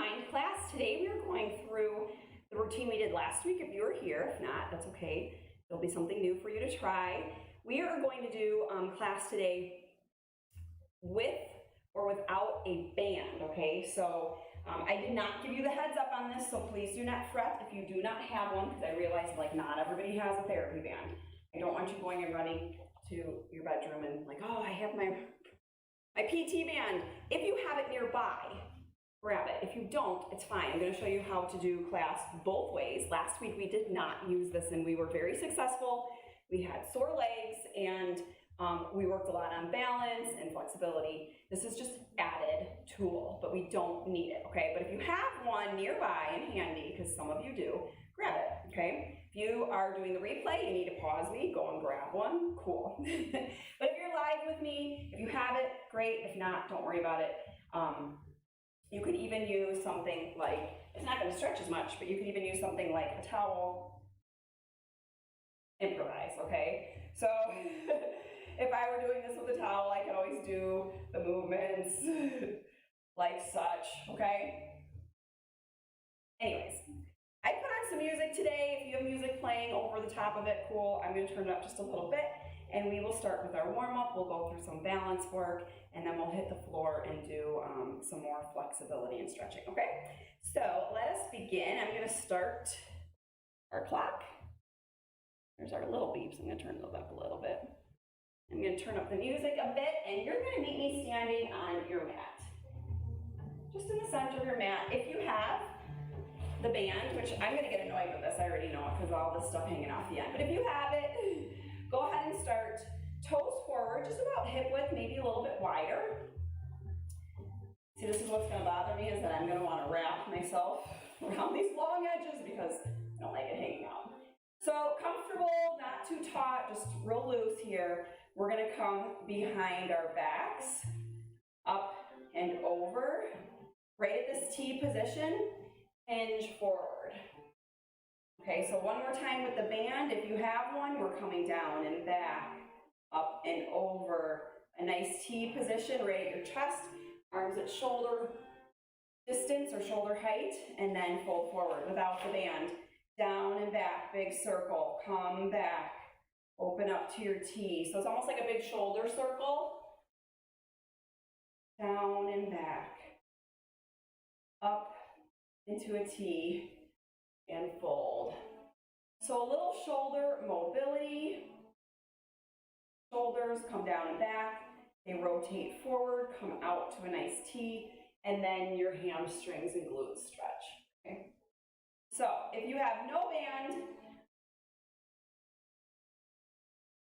M1ND class. Today we are going through the routine we did last week. If you were here, if not, that's okay. There'll be something new for you to try. We are going to do class today with or without a band, okay? So I did not give you the heads up on this, so please do not fret if you do not have one, because I realize like not everybody has a therapy band. I don't want you going and running to your bedroom and like, oh, I have my PT band. If you have it nearby, grab it. If you don't, it's fine. I'm going to show you how to do class both ways. Last week we did not use this and we were very successful. We had sore legs and we worked a lot on balance and flexibility. This is just added tool, but we don't need it, okay? But if you have one nearby and handy, because some of you do, grab it, okay? If you are doing the replay, you need to pause me, go and grab one, cool. But if you're live with me, if you have it, great. If not, don't worry about it. You could even use something like, it's not going to stretch as much, but you could even use something like a towel. Improvise, okay? So if I were doing this with a towel, I could always do the movements like such, okay? Anyways, I put on some music today. If you have music playing over the top of it, cool. I'm going to turn it up just a little bit, and we will start with our warm-up. We'll go through some balance work, and then we'll hit the floor and do some more flexibility and stretching, okay? So let us begin. I'm going to start our clock. There's our little beeps. I'm going to turn those up a little bit. I'm going to turn up the music a bit, and you're going to meet me standing on your mat. Just in the center of your mat. If you have the band, which I'm going to get annoyed with this, I already know it because all this stuff hanging off the end. But if you have it, go ahead and start toes forward, just about hip width, maybe a little bit wider. See, this is what's going to bother me, is that I'm going to want to wrap myself around these long edges because I don't like it hanging out. So comfortable, not too taut, just real loose here. We're going to come behind our backs, up and over, right at this T position, hinge forward. Okay, so one more time with the band. If you have one, we're coming down and back, up and over. A nice T position right at your chest, arms at shoulder distance or shoulder height, and then fold forward without the band. Down and back, big circle, come back, open up to your T. So it's almost like a big shoulder circle. Down and back, up into a T, and fold. So a little shoulder mobility. Shoulders come down and back, they rotate forward, come out to a nice T, and then your hamstrings and glutes stretch, okay? So if you have no band,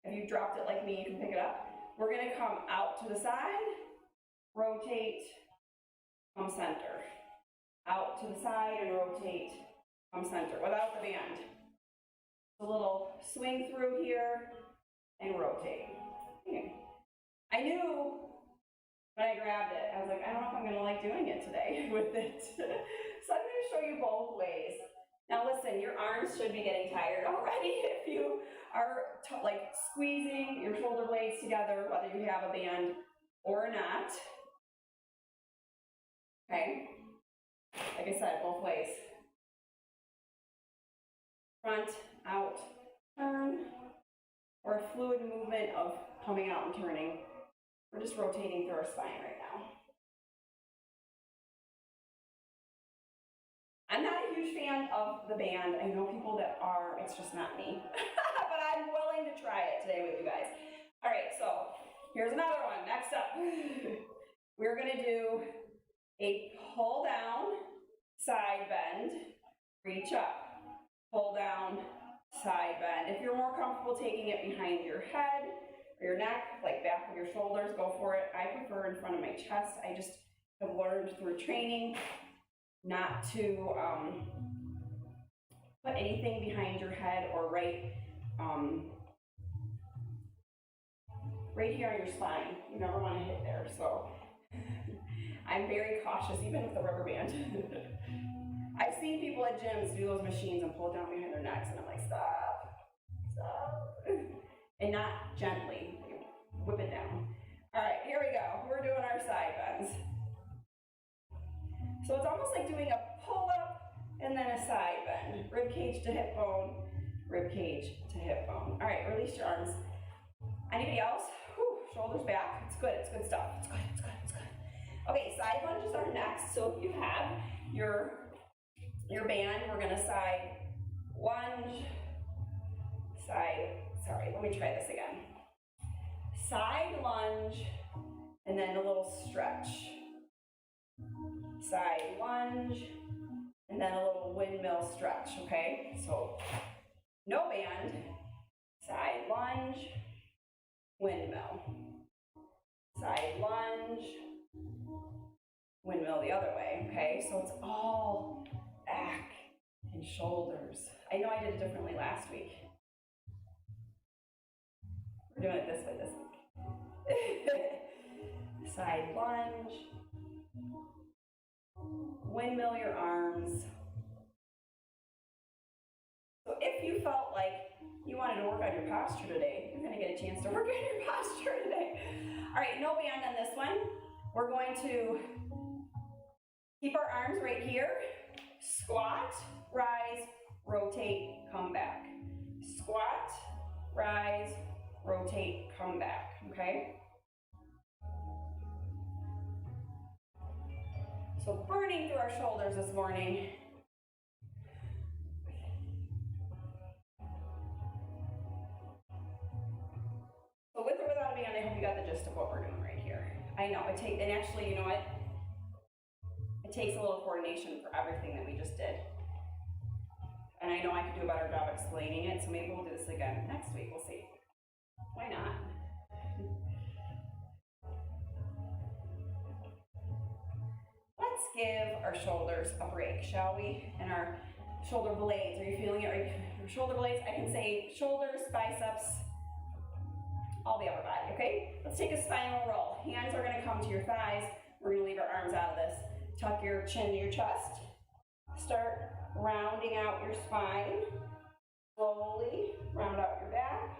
if you dropped it like me, you can pick it up. We're gonna come out to the side, rotate, come center. Out to the side and rotate, come center, without the band. A little swing through here and rotate. Okay. I knew when I grabbed it, I was like, I don't know if I'm gonna like doing it today with it. So I'm gonna show you both ways. Now listen, your arms should be getting tired already if you are like squeezing your shoulder blades together, whether you have a band or not. Okay, like I said, both ways. Front, out, turn, or a fluid movement of coming out and turning. We're just rotating through our spine right now. I'm not a huge fan of the band. I know people that are, it's just not me. But I'm willing to try it today with you guys. All right, so here's another one. Next up, we're gonna do a pull down, side bend, reach up, pull down, side bend. If you're more comfortable taking it behind your head or your neck, like back of your shoulders, go for it. I prefer in front of my chest. I just have learned through training not to put anything behind your head or right here on your spine. You never want to hit there, so I'm very cautious, even with the rubber band. I've seen people at gyms do those machines and pull it down behind their necks, and I'm like, stop, stop. And not gently, whip it down. All right, here we go. We're doing our side bends. So it's almost like doing a pull up and then a side bend. Rib cage to hip bone, rib cage to hip bone. All right, release your arms. Anybody else? Whew, shoulders back. It's good stuff. It's good. Okay, side lunges are next. So if you have your band, we're gonna side lunge, let me try this again. Side lunge, and then a little stretch. Side lunge, and then a little windmill stretch, okay? So, no band, side lunge, windmill. Side lunge, windmill the other way, okay? So it's all back and shoulders. I know I did it differently last week. We're doing it this way this week. Side lunge, windmill your arms. So if you felt like you wanted to work on your posture today, you're gonna get a chance to work on your posture today. All right, no band on this one. We're going to keep our arms right here. Squat, rise, rotate, come back. Squat, rise, rotate, come back, okay? So burning through our shoulders this morning. So with or without a band, I hope you got the gist of what we're doing right here. I know, and actually, you know what? It takes a little coordination for everything that we just did. And I know I could do a better job explaining it, so maybe we'll do this again next week, we'll see. Why not? Let's give our shoulders a break, shall we? And our shoulder blades, are you feeling it? Your shoulder blades, I can say shoulders, biceps, all the upper body, okay? Let's take a spinal roll. Hands are gonna come to your thighs. We're gonna leave our arms out of this. Tuck your chin to your chest. Start rounding out your spine. Slowly round out your back.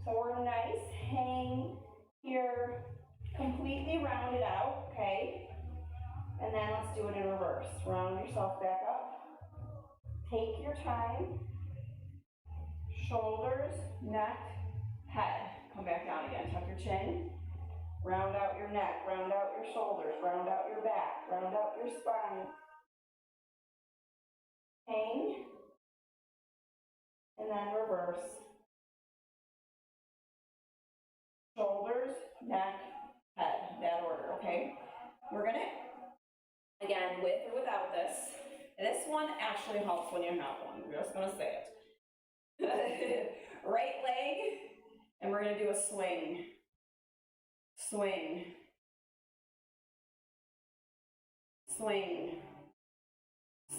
So we're nice, hang here, completely rounded out, okay? And then let's do it in reverse. Round yourself back up. Take your time. Shoulders, neck, head. Come back down again. Tuck your chin. Round out your neck, round out your shoulders, round out your back, round out your spine. Hang. And then reverse. Shoulders, neck, head, that order, okay? We're gonna, again, with or without this. This one actually helps when you have one. I'm just gonna say it. Right leg, and we're gonna do a swing. Swing. Swing.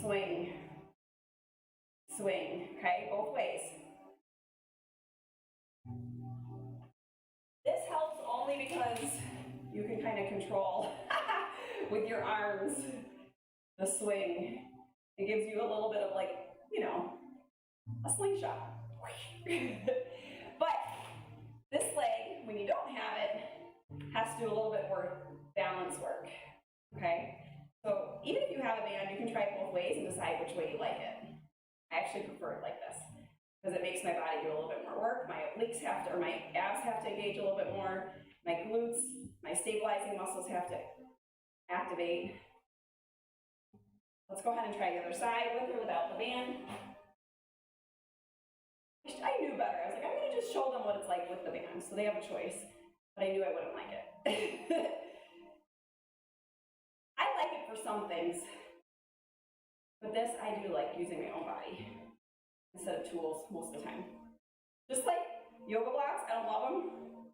Swing. Swing, okay? Both ways. This helps only because you can kind of control with your arms the swing. It gives you a little bit of, like, you know, a slingshot. But this leg, when you don't have it, has to do a little bit more balance work, okay? So even if you have a band, you can try it both ways and decide which way you like it. I actually prefer it like this, because it makes my body do a little bit more work. My obliques have to, or my abs have to engage a little bit more. My glutes, my stabilizing muscles have to activate. Let's go ahead and try the other side, with or without the band. I knew better. I was like, I'm gonna just show them what it's like with the band, so they have a choice. But I knew I wouldn't like it. I like it for some things, but this I do like using my own body instead of tools most of the time. Just like yoga blocks, I don't love them.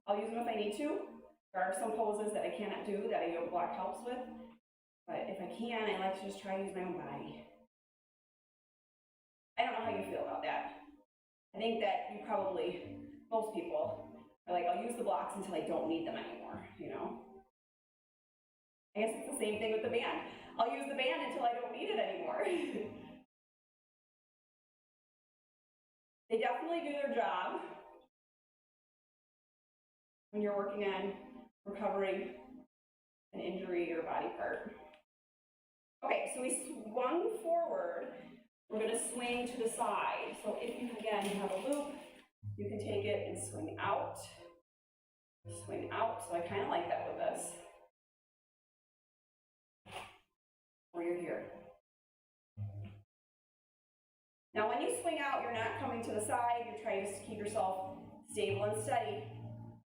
I'll use them if I need to. There are some poses that I cannot do that a yoga block helps with, but if I can, I like to just try to use my own body. I don't know how you feel about that. I think that you probably, most people, are like, I'll use the blocks until I don't need them anymore, you know? I guess it's the same thing with the band. I'll use the band until I don't need it anymore. They definitely do their job when you're working on recovering an injury or body part. Okay, so we swung forward. We're going to swing to the side. So if you, again, have a loop, you can take it and swing out. Swing out. So I kind of like that with this. Or you're here. Now when you swing out, you're not coming to the side. You're trying to keep yourself stable and steady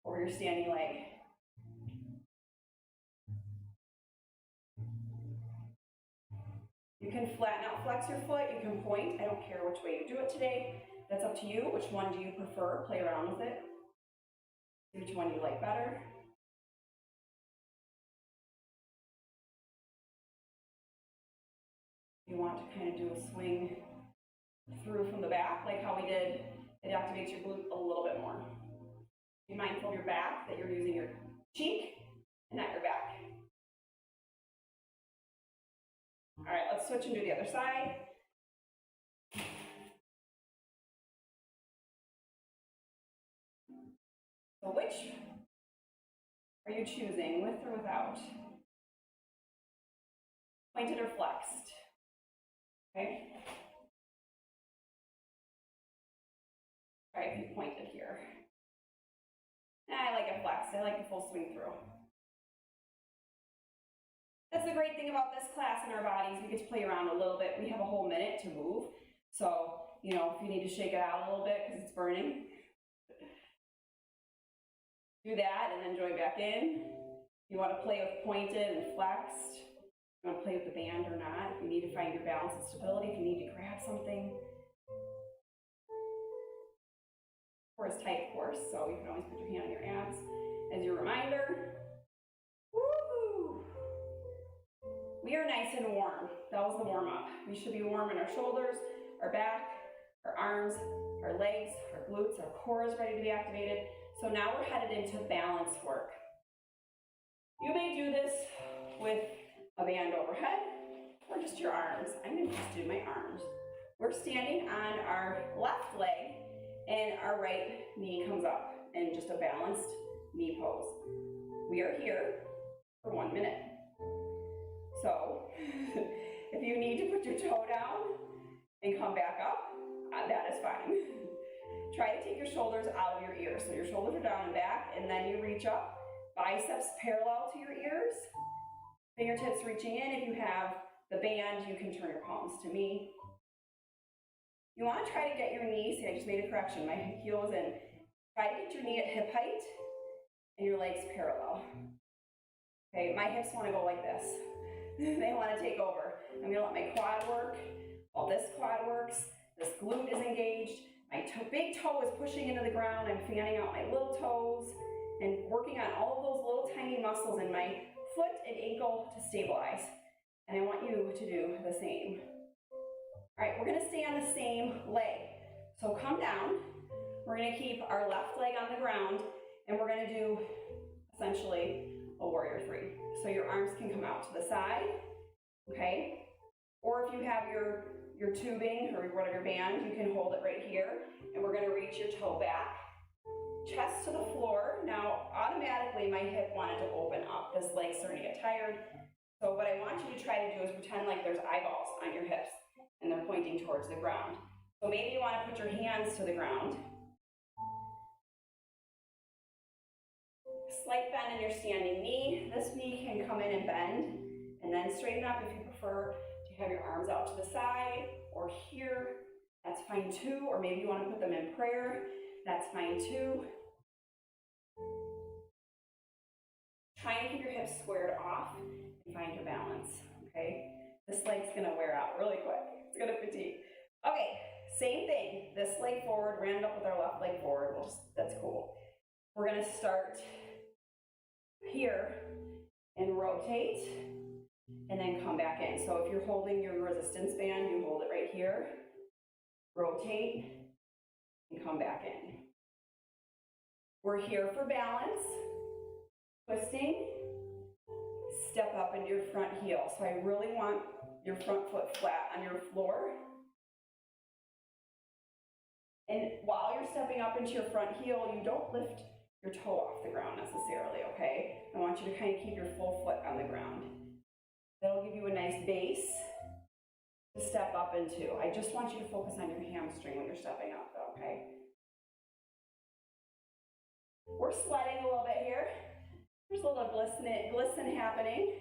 over your standing leg. You can flatten out, flex your foot, you can point. I don't care which way you do it today. That's up to you. Which one do you prefer? Play around with it. Which one you like better. You want to kind of do a swing through from the back, like how we did. It activates your glute a little bit more. Be mindful of your back, that you're using your cheek and not your back. All right, let's switch and do the other side. So which are you choosing, with or without? Pointed or flexed? Okay. All right, you pointed here. I like it flexed. I like the full swing through. That's the great thing about this class in our bodies. We get to play around a little bit. We have a whole minute to move. So, you know, if you need to shake it out a little bit because it's burning, do that and then join back in. You want to play with pointed and flexed. You want to play with the band or not. If you need to find your balance and stability, if you need to grab something. Core is tight, of course, so you can always put your hand on your abs as your reminder. Woo! We are nice and warm. That was the warm up. We should be warm in our shoulders, our back, our arms, our legs, our glutes, our core is ready to be activated. So now we're headed into balance work. You may do this with a band overhead or just your arms. I'm going to just do my arms. We're standing on our left leg and our right knee comes up in just a balanced knee pose. We are here for 1 minute. So if you need to put your toe down and come back up, that is fine. Try to take your shoulders out of your ears. So your shoulders are down and back, and then you reach up, biceps parallel to your ears, fingertips reaching in. If you have the band, you can turn your palms to me. You want to try to get your knee, see I just made a correction, my heel was in. Try to get your knee at hip height and your legs parallel. Okay, my hips want to go like this. They want to take over. I'm going to let my quad work. While this quad works, this glute is engaged. My big toe is pushing into the ground. I'm fanning out my little toes and working on all of those little tiny muscles in my foot and ankle to stabilize. And I want you to do the same. All right, we're going to stay on the same leg. So come down. We're going to keep our left leg on the ground, and we're going to do essentially a warrior three. So your arms can come out to the side, okay? Or if you have your tubing or whatever band, you can hold it right here, and we're going to reach your toe back, chest to the floor. Now, automatically, my hip wanted to open up. This leg's starting to get tired. So what I want you to try to do is pretend like there's eyeballs on your hips, and they're pointing towards the ground. So maybe you want to put your hands to the ground. Slight bend in your standing knee. This knee can come in and bend, and then straighten up if you prefer to have your arms out to the side or here. That's fine too. Or maybe you want to put them in prayer. That's fine too. Try and keep your hips squared off and find your balance, okay? This leg's gonna wear out really quick. It's gonna fatigue. Okay, same thing. This leg forward, we're gonna end up with our left leg forward. That's cool. We're gonna start here and rotate and then come back in. So if you're holding your resistance band, you hold it right here, rotate and come back in. We're here for balance, twisting, step up into your front heel. So I really want your front foot flat on your floor. And while you're stepping up into your front heel, you don't lift your toe off the ground necessarily, okay? I want you to kind of keep your full foot on the ground. That'll give you a nice base to step up into. I just want you to focus on your hamstring when you're stepping up though, okay? We're sweating a little bit here. There's a little glisten happening.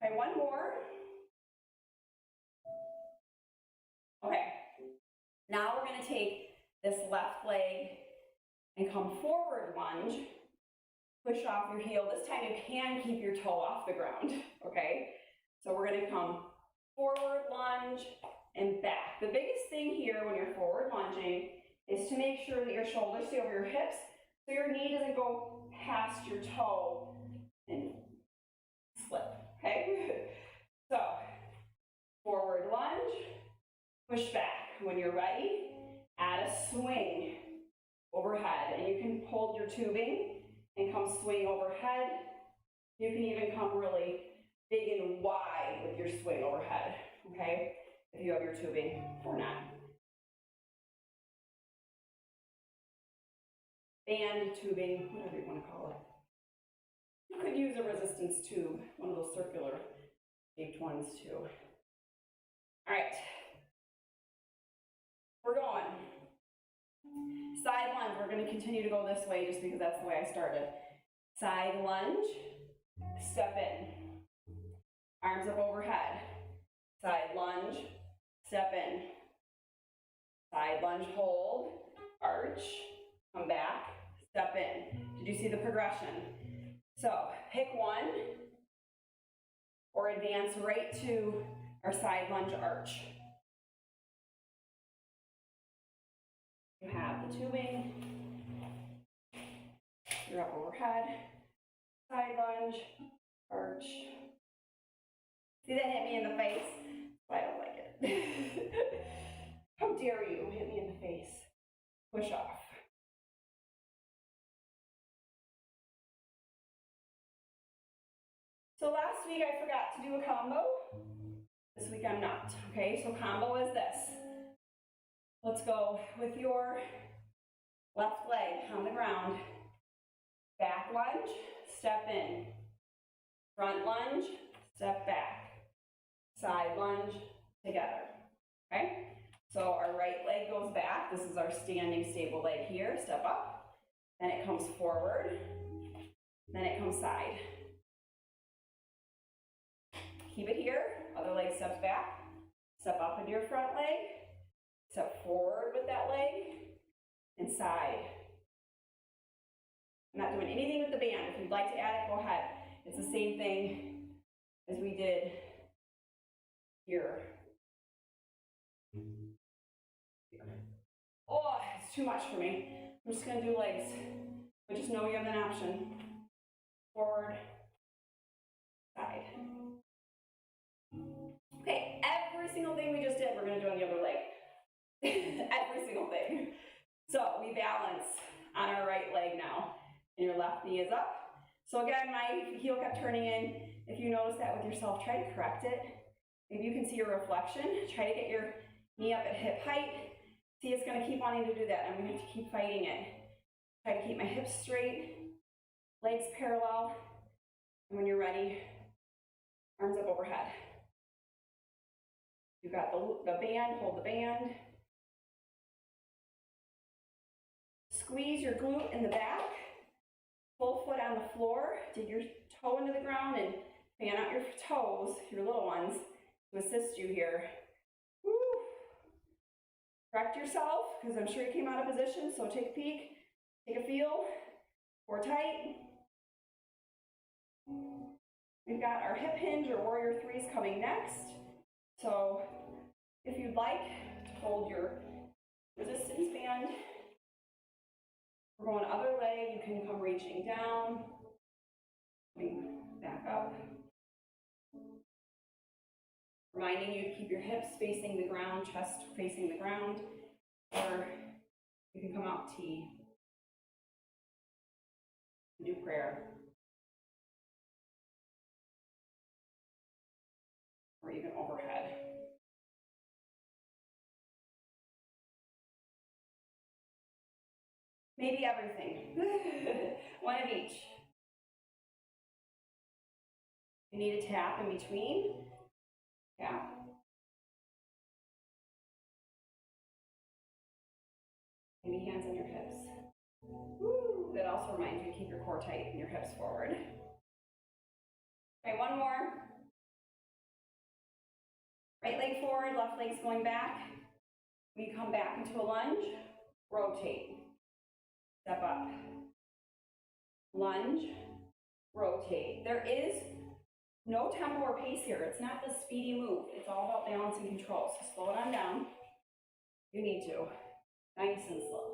Okay, one more. Okay, now we're gonna take this left leg and come forward lunge. Push off your heel. This time you can keep your toe off the ground, okay? So we're gonna come forward lunge and back. The biggest thing here when you're forward lunging is to make sure that your shoulders stay over your hips so your knee doesn't go past your toe and slip, okay? So, forward lunge, push back. When you're ready, add a swing overhead, and you can hold your tubing and come swing overhead. You can even come really big and wide with your swing overhead, okay? If you have your tubing or not. Band tubing, whatever you want to call it. You could use a resistance tube, one of those circular shaped ones too. All right, we're going. Side lunge, we're going to continue to go this way just because that's the way I started. Side lunge, step in. Arms up overhead. Side lunge, step in. Side lunge, hold, arch, come back, step in. Did you see the progression? So pick one or advance right to our side lunge arch. You have the tubing. You're up overhead. Side lunge, arch. See that hit me in the face? I don't like it. How dare you hit me in the face? Push off. So last week I forgot to do a combo. This week I'm not, okay? So combo is this. Let's go with your left leg on the ground. Back lunge, step in. Front lunge, step back. Side lunge, together, okay? So our right leg goes back. This is our standing stable leg here. Step up. Then it comes forward. Then it comes side. Keep it here. Other leg steps back. Step up into your front leg. Step forward with that leg. And side. I'm not doing anything with the band. If you'd like to add it, go ahead. It's the same thing as we did here. Oh, it's too much for me. I'm just going to do legs. But just know you have an option. Forward, side. Okay, every single thing we just did, we're going to do on the other leg. Every single thing. So we balance on our right leg now. And your left knee is up. So again, my heel kept turning in. If you notice that with yourself, try to correct it. Maybe you can see your reflection. Try to get your knee up at hip height. See, it's going to keep wanting to do that. I'm going to have to keep fighting it. Try to keep my hips straight, legs parallel. And when you're ready, arms up overhead. You've got the band, hold the band. Squeeze your glute in the back. Full foot on the floor. Dig your toe into the ground and fan out your toes, your little ones, to assist you here. Woo. Correct yourself, because I'm sure you came out of position, so take a peek, take a feel, core tight. We've got our hip hinge or warrior threes coming next. So if you'd like to hold your resistance band, we're going other leg, you can come reaching down, coming back up. Reminding you to keep your hips facing the ground, chest facing the ground, or you can come out T. Do prayer. Or even overhead. maybe everything. One of each. You need a tap in between. Tap. Maybe hands on your hips. Woo. That also reminds you to keep your core tight and your hips forward. Okay, one more. Right leg forward, left leg's going back. We come back into a lunge, rotate, step up. Lunge, rotate. There is no tempo or pace here. It's not the speedy move. It's all about balance and control. So slow it on down. You need to. Nice and slow.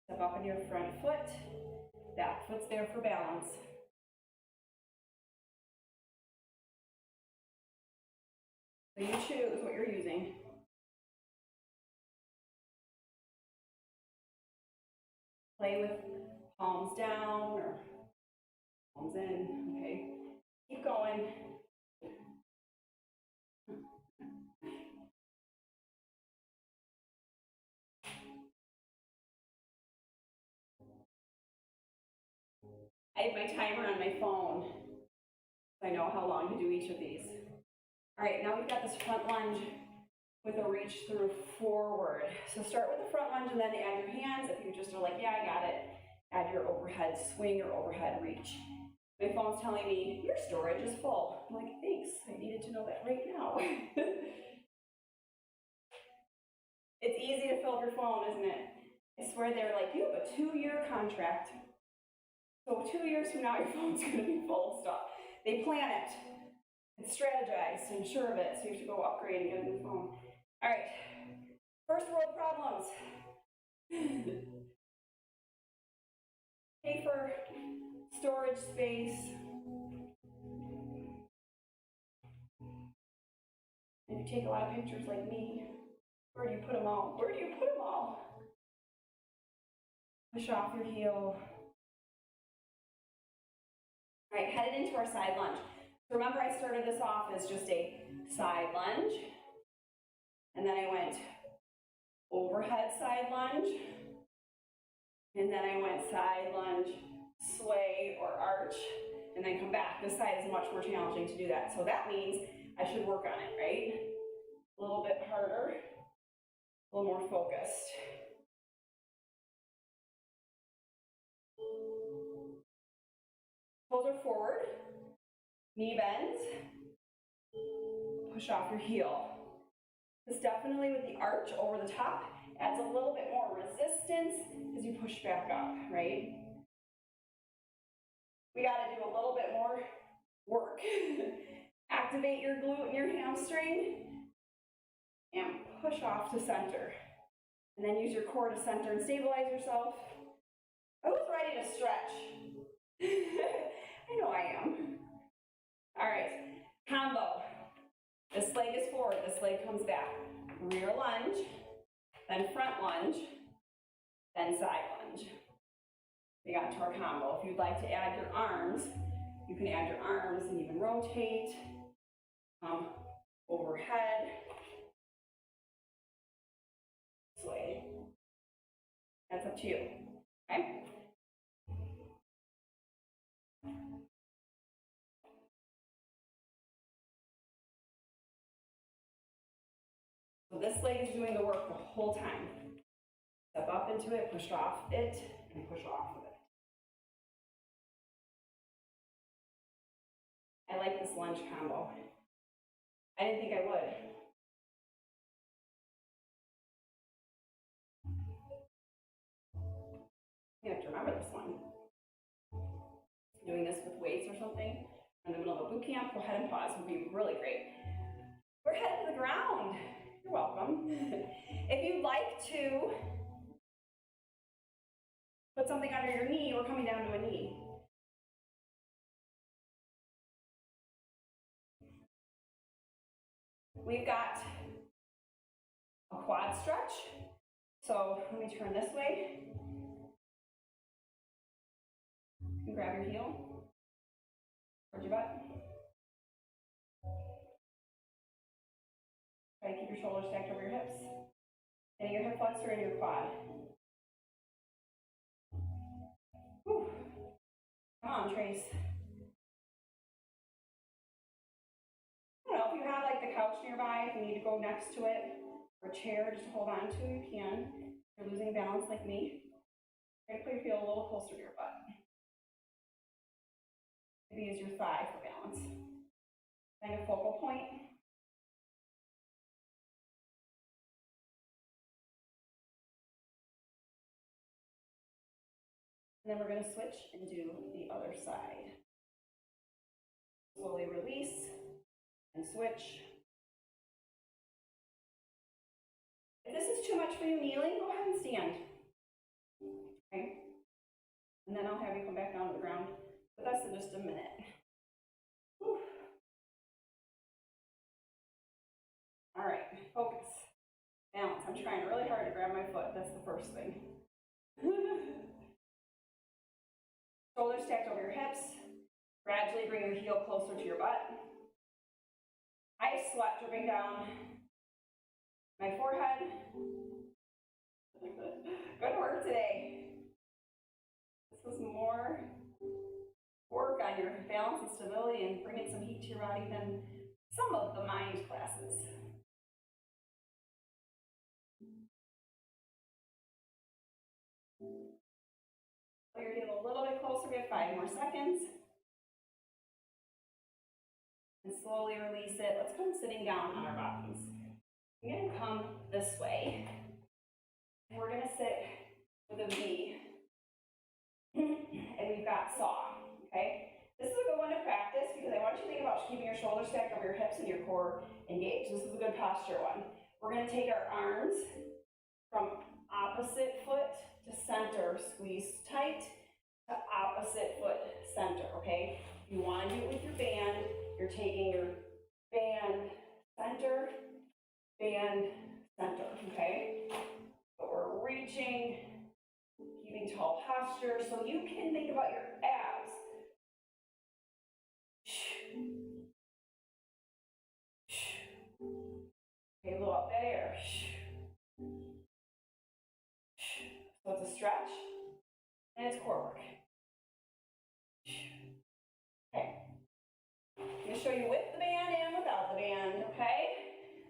Step up in your front foot. Back foot's there for balance. So you choose what you're using. Play with palms down or palms in, okay? Keep going. I have my timer on my phone, so I know how long to do each of these. All right, now we've got this front lunge with a reach through forward. So start with the front lunge and then add your hands. If you just are like, yeah, I got it, add your overhead swing or overhead reach. My phone's telling me, your storage is full. I'm like, thanks, I needed to know that right now. It's easy to fill up your phone, isn't it? I swear they're like, you have a 2-year contract. So 2 years from now, your phone's gonna be full of stuff. They plan it. It's strategized and sure of it, so you have to go upgrade and get a new phone. All right, first world problems. Pay for storage space. If you take a lot of pictures like me, where do you put them all? Where do you put them all? Push off your heel. All right, headed into our side lunge. Remember, I started this off as just a side lunge, and then I went overhead side lunge, and then I went side lunge, sway or arch, and then come back. This side is much more challenging to do that. So that means I should work on it, right? A little bit harder, a little more focused. Toes are forward, knee bends, push off your heel. This definitely with the arch over the top adds a little bit more resistance as you push back up, right? We got to do a little bit more work. Activate your glute and your hamstring and push off to center. And then use your core to center and stabilize yourself. Who's ready to stretch? I know I am. All right, combo. This leg is forward, this leg comes back. Rear lunge, then front lunge, then side lunge. We got to our combo. If you'd like to add your arms, you can add your arms and even rotate, overhead, sway. That's up to you, okay? So this leg is doing the work the whole time. Step up into it, push off it, and push off of it. I like this lunge combo. I didn't think I would. You have to remember this one. Doing this with weights or something in the middle of a boot camp, go ahead and pause, would be really great. We're headed to the ground. You're welcome. If you'd like to put something under your knee, we're coming down to a knee. We've got a quad stretch. So let me turn this way. You can grab your heel towards your butt. Try to keep your shoulders stacked over your hips. And your hip flexor and your quad. Whew. Come on, Trace. I don't know, if you have like the couch nearby, if you need to go next to it, or a chair just to hold on to, you can. If you're losing balance like me, try to put your heel a little closer to your butt. Maybe use your thigh for balance. Find a focal point. And then we're going to switch and do the other side. Slowly release and switch. If this is too much for you kneeling, go ahead and stand. Okay? And then I'll have you come back down to the ground with us in just a minute. Whew. All right, focus. Balance. I'm trying really hard to grab my foot. That's the first thing. Shoulders stacked over your hips. Gradually bring your heel closer to your butt. I have sweat dripping down my forehead. Good work today. This was more work on your balance and stability and bringing some heat to your body than some of the mind classes. Pull your heel a little bit closer. We have 5 more seconds. And slowly release it. Let's come sitting down on our bottoms. I'm going to come this way. We're going to sit with a V. And we've got saw, okay? This is a good one to practice because I want you to think about keeping your shoulders stacked over your hips and your core engaged. This is a good posture one. We're going to take our arms from opposite foot to center. Squeeze tight to opposite foot center, okay? You want to do it with your band. You're taking your band, center, okay? But we're reaching, keeping tall posture, so you can think about your abs. Okay, blow out that air. So it's a stretch, and it's core work. Okay. I'm going to show you with the band and without the band, okay?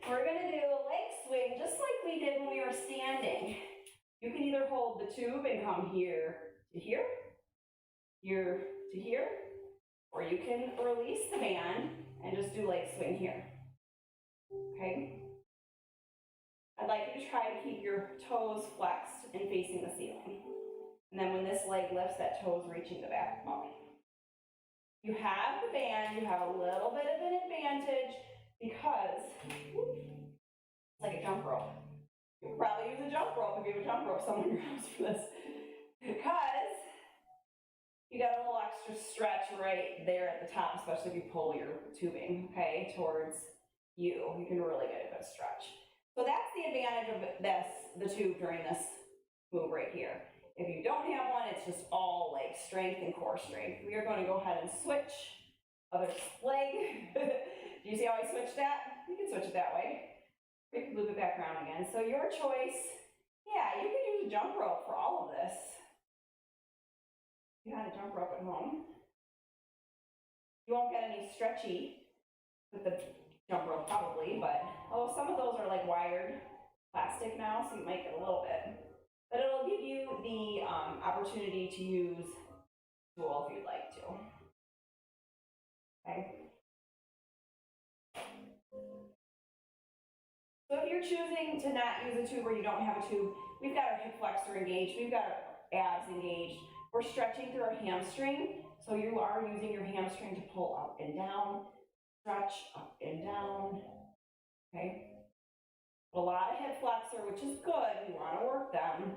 We're going to do a leg swing just like we did when we were standing. You can either hold the tube and come here to here, here to here, or you can release the band and just do leg swing here, okay? I'd like you to try to keep your toes flexed and facing the ceiling. And then when this leg lifts, that toe is reaching the back up. You have the band, you have a little bit of an advantage because it's like a jump rope. You could probably use a jump rope if you have a jump rope somewhere in your house for this. Because you got a little extra stretch right there at the top, especially if you pull your tubing, okay, towards you. You can really get a good stretch. So that's the advantage of the tube during this move right here. If you don't have one, it's just all leg strength and core strength. We are going to go ahead and switch other leg. Do you see how I switched that? You can switch it that way. We can loop it back around again. So your choice, yeah, you can use a jump rope for all of this. You had a jump rope at home. You won't get any stretchy with the jump rope probably, but some of those are like wired plastic now, so you might get a little bit. But it'll give you the opportunity to use the tool if you'd like to. Okay. So if you're choosing to not use a tube or you don't have a tube, we've got our hip flexor engaged, we've got our abs engaged. We're stretching through our hamstring, so you are using your hamstring to pull up and down, stretch up and down, okay? A lot of hip flexor, which is good. We want to work them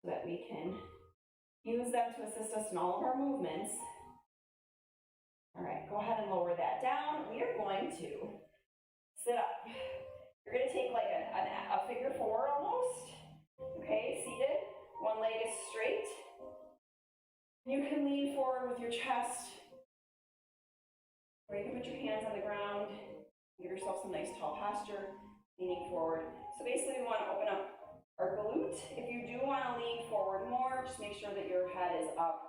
so that we can use them to assist us in all of our movements. All right, go ahead and lower that down. We are going to sit up. You're going to take like a figure 4 almost. Okay, seated. One leg is straight. You can lean forward with your chest, or you can put your hands on the ground. Give yourself some nice tall posture, leaning forward. So basically we want to open up our glute. If you do want to lean forward more, just make sure that your head is up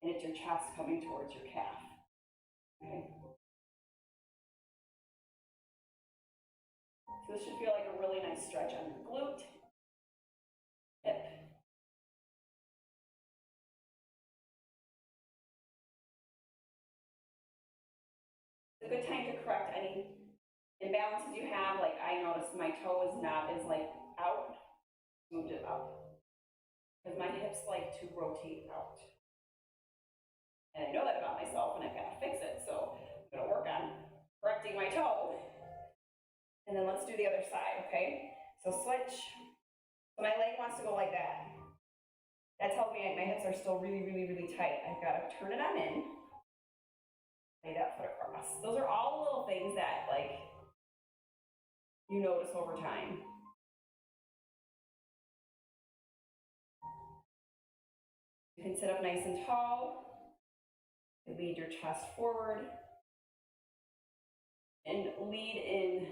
and it's your chest coming towards your calf. Okay. So this should feel like a really nice stretch on your glute, hip. It's a good time to correct any imbalances you have. Like I noticed my toe is like out, moved it up. Because my hips like to rotate out. And I know that about myself and I've got to fix it. So I'm going to work on correcting my toe. And then let's do the other side, okay? So switch. So my leg wants to go like that. That tells me my hips are still really, really, really tight. I've got to turn it on in. Lay that foot across. Those are all little things that like you notice over time. You can sit up nice and tall. You lead your chest forward. And lead in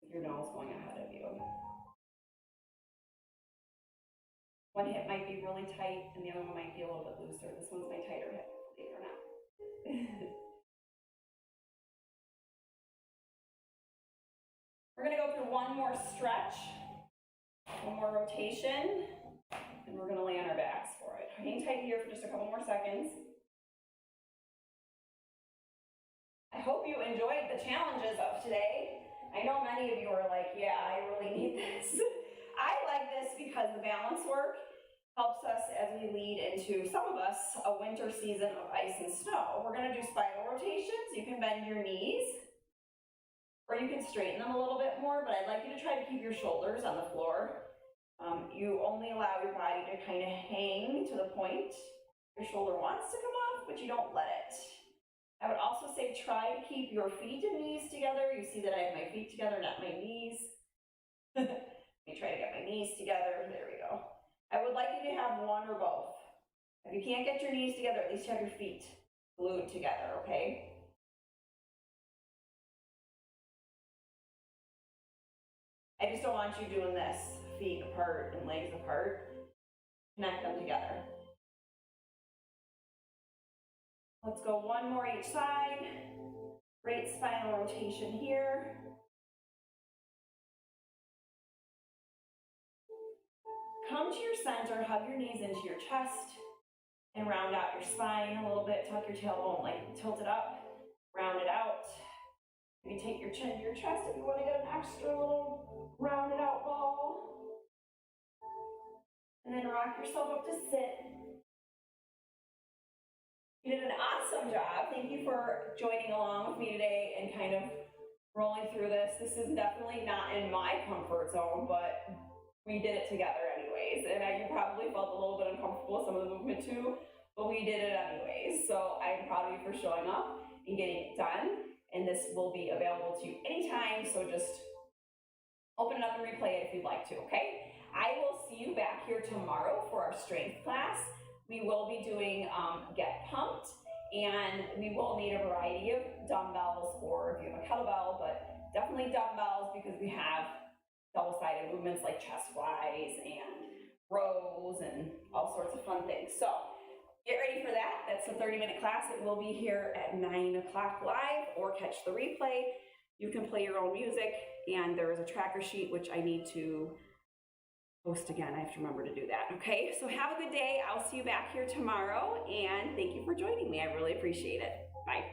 with your nose going ahead of you. One hip might be really tight and the other one might be a little bit looser. This one's my tighter hip, believe it or not. We're gonna go through one more stretch, one more rotation, and we're gonna lay on our backs for it. Hang tight here for just a couple more seconds. I hope you enjoyed the challenges of today. I know many of you are like, yeah, I really need this. I like this because the balance work helps us as we lead into, some of us, a winter season of ice and snow. We're gonna do spiral rotations. You can bend your knees, or you can straighten them a little bit more, but I'd like you to try to keep your shoulders on the floor. You only allow your body to kind of hang to the point your shoulder wants to come off, but you don't let it. I would also say try to keep your feet and knees together. You see that I have my feet together, not my knees. Let me try to get my knees together. There we go. I would like you to have one or both. If you can't get your knees together, at least have your feet glued together, okay? I just don't want you doing this, feet apart and legs apart. Connect them together. Let's go one more each side. Great spinal rotation here. Come to your center, hug your knees into your chest, and round out your spine a little bit. Tuck your tailbone, like tilt it up, round it out. You can take your chin to your chest if you want to get an extra little rounded out ball. And then rock yourself up to sit. You did an awesome job. Thank you for joining along with me today and kind of rolling through this. This is definitely not in my comfort zone, but we did it together anyways. And you probably felt a little bit uncomfortable with some of the movement too, but we did it anyways. So I'm proud of you for showing up and getting it done. And this will be available to you anytime, so just open it up and replay it if you'd like to, okay? I will see you back here tomorrow for our strength class. We will be doing Get Pumped, and we will need a variety of dumbbells, or if you have a kettlebell, but definitely dumbbells, because we have double-sided movements like chest flies and rows and all sorts of fun things. So get ready for that. That's a 30-minute class. It will be here at 9 o'clock live, or catch the replay. You can play your own music, and there is a tracker sheet, which I need to post again. I have to remember to do that, okay? So have a good day. I'll see you back here tomorrow, and thank you for joining me. I really appreciate it. Bye.